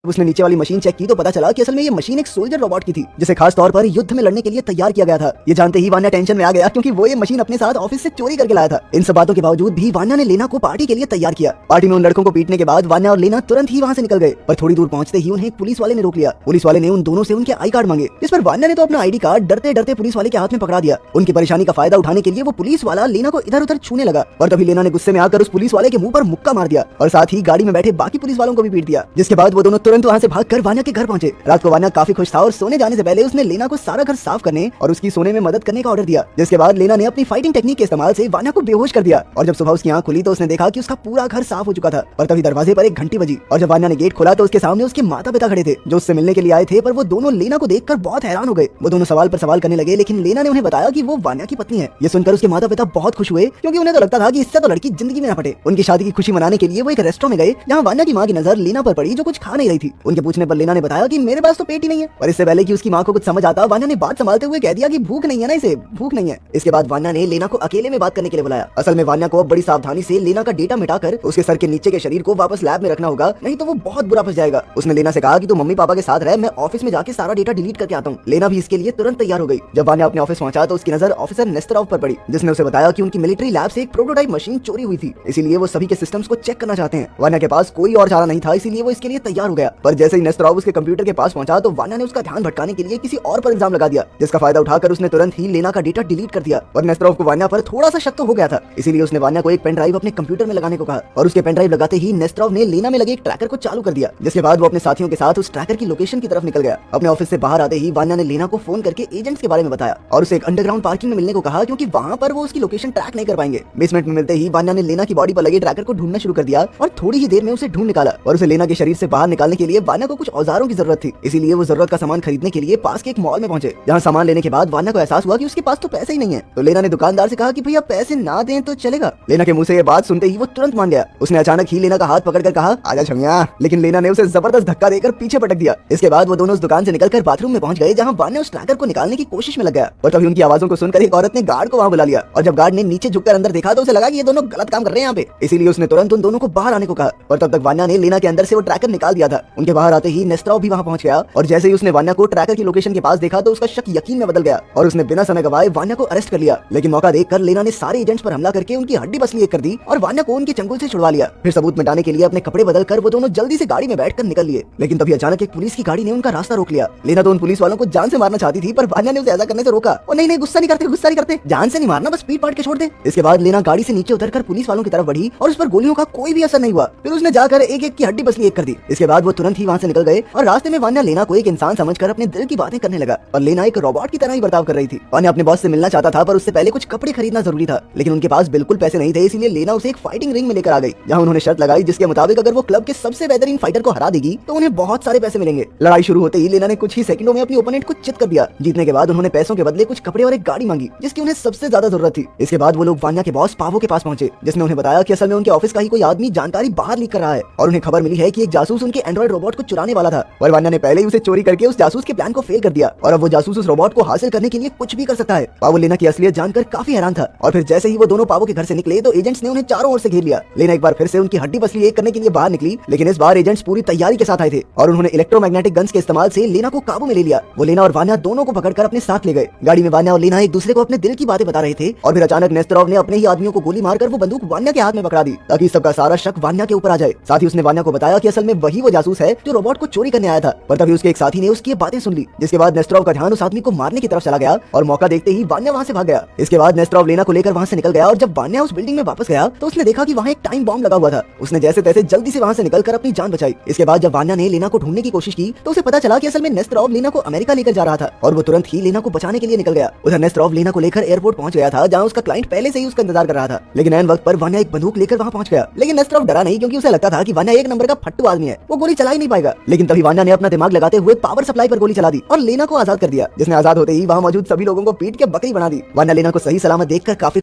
उसने नीचे वाली मशीन चेक की तो पता चला कि असल में ये मशीन एक सोल्जर रोबोट की थी जिसे खास तौर पर युद्ध में लड़ने के लिए तैयार किया गया था। ये जानते ही वान्या टेंशन में आ गया क्योंकि वो ये मशीन अपने साथ ऑफिस से चोरी करके लाया था। इन सब बातों के बावजूद भी वान्या ने लेना को पार्टी के लिए तैयार किया। पार्टी में उन लड़कों को पीटने के बाद वान्या और लेना तुरंत ही वहाँ से निकल गए, पर थोड़ी दूर पहुंचते ही उन्हें पुलिस वाले ने रोक लिया। पुलिस वाले ने उन दोनों से उनके आई कार्ड मांगे, जिस पर वान्या ने तो अपना आईडी कार्ड डरते डरते पुलिस वाले के हाथ में पकड़ा दिया। उनकी परेशानी का फायदा उठाने के लिए वो पुलिस वाला लेना को इधर उधर छूने लगा, पर तभी लेना ने गुस्से में आकर उस पुलिस वाले के मुंह पर मुक्का मार दिया और साथ ही गाड़ी में बैठे बाकी पुलिस वालों को भी पीट दिया। जिसके बाद वो दोनों तुरंत वहाँ से भागकर वान्या के घर पहुंचे। रात को वान्या काफी खुश था और सोने जाने से पहले उसने लेना को सारा घर साफ करने और उसकी सोने में मदद करने का ऑर्डर दिया। जिसके बाद लेना ने अपनी फाइटिंग टेक्निक के इस्तेमाल से वान्या को बेहोश कर दिया और जब सुबह उसकी आंख खुली तो उसने देखा कि उसका पूरा घर साफ हो चुका था। पर तभी दरवाजे पर एक घंटी बजी और जब वान्या ने गेट खोला तो उसके सामने उसके माता पिता खड़े थे जो उससे मिलने के लिए आए थे। पर वो दोनों लेना को देखकर बहुत हैरान हो गए। वो दोनों सवाल पर सवाल करने लगे, लेकिन लेना ने उन्हें बताया कि वो वान्या की पत्नी है। ये सुनकर उसके माता पिता बहुत खुश हुए क्योंकि उन्हें तो लगता था कि इससे तो लड़की जिंदगी में न पटे। उनकी शादी की खुशी मनाने के लिए वो एक रेस्टोरेंट में गए जहाँ वान्या की माँ की नजर लेना पर पड़ी जो कुछ खा नहीं रही थी। उनके पूछने पर लेना ने बताया कि मेरे पास तो पेट ही नहीं है। और इससे पहले कि उसकी माँ को कुछ समझ आता, वान्या ने बात संभालते हुए कह दिया कि भूख नहीं है ना, इसे भूख नहीं है। इसके बाद वान्या ने लेना को अकेले में बात करने के लिए बुलाया। असल में वान्या को बड़ी सावधानी से लेना का डेटा मिटाकर उसके सर के नीचे के शरीर को वापस लैब में रखना होगा, नहीं तो वो बहुत बुरा फंस जाएगा। उसने लेना से कहा कि तू मम्मी पापा के साथ रह, मैं ऑफिस में जाके सारा डेटा डिलीट करके आता हूँ। लेना भी इसके लिए तुरंत तैयार हो गई। जब वान्या अपने ऑफिस पहुंचा तो उसकी नजर ऑफिसर नेस्तरोव पर पड़ी, जिसने उसे बताया कि उनकी मिलिट्री लैब से एक प्रोटोटाइप मशीन चोरी हुई थी, इसीलिए वो सभी के सिस्टम्स को चेक करना चाहते हैं। वान्या के पास कोई और चारा नहीं था, इसीलिए वो इसके लिए तैयार हो गया। पर जैसे ही नेस्तरोव उसके कंप्यूटर के पास पहुंचा तो वान्या ने उसका ध्यान भटकाने के लिए किसी और पर इल्जाम लगा दिया, जिसका फायदा उठाकर उसने तुरंत ही लेना का डेटा डिलीट कर दिया। और नेस्तरोव को वान्या पर थोड़ा सा शक तो हो गया था, इसीलिए उसने वान्या को एक पेन ड्राइव अपने कंप्यूटर में लगाने को कहा और उसके पेन ड्राइव लगाते ही नेस्तरोव ने लेना में लगे एक ट्रैकर को चालू कर दिया। जिसके बाद वो अपने साथियों के साथ उस ट्रैकर की लोकेशन की तरफ निकल गया। अपने ऑफिस से बाहर आते ही वान्या ने लेना को फोन करके एजेंट्स के बारे में बताया और उसे एक अंडरग्राउंड पार्किंग में मिलने को कहा, क्योंकि वहाँ पर वो उसकी लोकेशन ट्रैक नहीं कर पाएंगे। बेसमेंट में मिलते ही वान्या ने लेना की बॉडी पर लगे ट्रैकर को ढूंढना शुरू कर दिया और थोड़ी ही देर में उसे ढूंढ निकाला। और उसे लेना के शरीर से बाहर निकालने के लिए वान्या को कुछ औजारों की जरूरत थी, इसीलिए वो जरूरत का सामान खरीदने के लिए पास के एक मॉल में पहुंचे। जहाँ सामान लेने के बाद वान्या को एहसास हुआ कि उसके पास तो पैसे ही नहीं है। तो लेना ने दुकानदार से कहा कि भैया पैसे ना दें तो चलेगा। लेना के मुंह से ये बात सुनते ही वो तुरंत मान गया। उसने अचानक ही लेना का हाथ पकड़कर कहा, आजा छमिया, लेकिन लेना ने उसे जबरदस्त धक्का देकर पीछे पटक दिया। इसके बाद वो दोनों उस दुकान से निकलकर बाथरूम में पहुंच गए, जहाँ वान्या उस ट्रैकर को निकालने की कोशिश में लग गया। और तभी उनकी आवाजों को सुनकर एक औरत ने गार्ड को वहाँ बुला लिया और जब गार्ड ने नीचे झुककर अंदर देखा तो उसे लगा कि ये दोनों गलत काम कर रहे हैं यहाँ पे, इसीलिए उसने तुरंत उन दोनों को बाहर आने को कहा। और तब तक वान्या ने लेना के अंदर से वो ट्रैकर निकाल दिया था। उनके बाहर आते ही नेस्तरोव भी वहाँ पहुंच गया और जैसे ही उसने वान्या को ट्रैकर की लोकेशन के पास देखा तो उसका शक यकीन में बदल गया और उसने बिना समय गवाए वान्या को अरेस्ट कर लिया। लेकिन मौका देखकर लेना ने सारे एजेंट्स पर हमला करके उनकी हड्डी बसली एक कर दी और वान्या को उनके चंगुल से छुड़वा लिया। फिर सबूत मिटाने के लिए अपने कपड़े बदलकर वो दोनों जल्दी से गाड़ी में बैठकर निकल लिए। लेकिन तभी अचानक एक पुलिस की गाड़ी ने उनका रास्ता रोक लिया। लेना तो उन पुलिस वालों को जान से मारना चाहती थी, पर वान्या ने उसे ऐसा करने से रोका। और नहीं, गुस्सा नहीं करते, जान से नहीं मारना, बस पीट पाट के छोड़ दे। इसके बाद लेना गाड़ी से नीचे उतरकर पुलिस वालों की तरफ बढ़ी और उस पर गोलियों का कोई भी असर नहीं हुआ। फिर उसने जाकर एक एक की हड्डी बसली एक कर दी। इसके बाद वो तुरंत ही वहाँ से निकल गए और रास्ते में वान्या लेना को एक इंसान समझकर अपने दिल की बातें करने लगा और लेना एक रोबोट की तरह ही बर्ताव कर रही थी। वान्या अपने बॉस से मिलना चाहता था, पर उससे पहले कुछ कपड़े खरीदना जरूरी था, लेकिन उनके पास बिल्कुल पैसे नहीं थे, इसीलिए लेना उसे एक फाइटिंग रिंग में लेकर आ गई, जहाँ उन्होंने शर्त लगाई जिसके मुताबिक अगर वो क्लब के सबसे बेहतरीन फाइटर को हरा देगी तो उन्हें बहुत सारे पैसे मिलेंगे। लड़ाई शुरू होते ही लेना ने कुछ ही सेकंडों में अपनी ओपोनेंट को चित कर दिया। जीतने के बाद उन्होंने पैसों के बदले कुछ कपड़े और एक गाड़ी मांगी, जिसकी उन्हें सबसे ज्यादा जरूरत थी। इसके बाद वो लोग वान्या के बॉस पावो के पास पहुंचे, जिसने उन्हें बताया कि असल में उनके ऑफिस का ही कोई आदमी जानकारी बाहर लीक कर रहा है और उन्हें खबर मिली है कि एक जासूस उनके एंड्रॉइड रोबोट को चुराने वाला था। और वान्या ने पहले ही उसे चोरी करके उस जासूस के प्लान को फेल कर दिया और अब वो जासूस उस रोबोट को हासिल करने के लिए कुछ भी कर सकता है। पावो लेना की असलियत जानकर काफी हैरान था और फिर जैसे ही वो दोनों पावो के घर से निकले तो एजेंट्स ने उन्हें चारों ओर से घेर लिया। लेना एक बार फिर से उनकी हड्डी बसली एक करने के लिए बाहर निकली, लेकिन इस बार एजेंट्स पूरी तैयारी के साथ आए थे और उन्होंने इलेक्ट्रोमैग्नेटिक गन्स के इस्तेमाल से लेना को काबू में ले लिया। वो लेना और वान्या दोनों को पकड़कर अपने साथ ले गए। गाड़ी में वान्या और लेना एक दूसरे को अपने दिल की बातें बता रहे थे और फिर अचानक नेस्तरोव ने अपने ही आदमियों को गोली मारकर वो बंदूक वान्या के हाथ में पकड़ा दी, ताकि सबका सारा शक वान्या के ऊपर आ जाए। साथ ही उसने वान्या को बताया कि असल में वही वो जासूस है जो रोबोट को चोरी करने आया था। पर तभी उसके एक साथी ने उसकी बातें सुन ली, जिसके बाद नेस्तरोव का ध्यान उस आदमी को मारने की तरफ चला गया और मौका देखते ही वान्या वहाँ से भाग गया। इसके बाद नेस्तरोव लेना को लेकर वहाँ से निकल गया और जब वान्या उस बिल्डिंग में वापस गया तो उसने देखा कि वहाँ एक टाइम बॉम्ब लगा हुआ था। उसने जैसे तैसे जल्दी से वहाँ से निकलकर अपनी जान बचाई। इसके बाद जब वान्या ने लेना को ढूंढने की कोशिश की तो उसे पता चला कि असल में नेस्तरोव लेना को अमेरिका लेकर जा रहा था और वो तुरंत ही लेना को बचाने के लिए निकल गया। उधर नेस्तरोव लेना को लेकर एयरपोर्ट पहुंच गया था, जहाँ उसका क्लाइंट पहले से ही उसका इंतजार कर रहा था। लेकिन ऐन वक्त पर वान्या एक बंदूक लेकर वहाँ पहुंच गया, लेकिन नेस्तरोव डरा नहीं, क्योंकि उसे लगता था कि वान्या एक नंबर का फट्टू आदमी है, वो गोली चला ही नहीं पाएगा। लेकिन तभी वान्या ने अपना दिमाग लगाते हुए पावर सप्लाई पर गोली चला दी और लेना को आजाद कर दिया, जिसने आजाद होते ही वहाँ मौजूद सभी लोगों को पीट के बकरी बना दी। वान्या लेना को सही सलामत देखकर काफी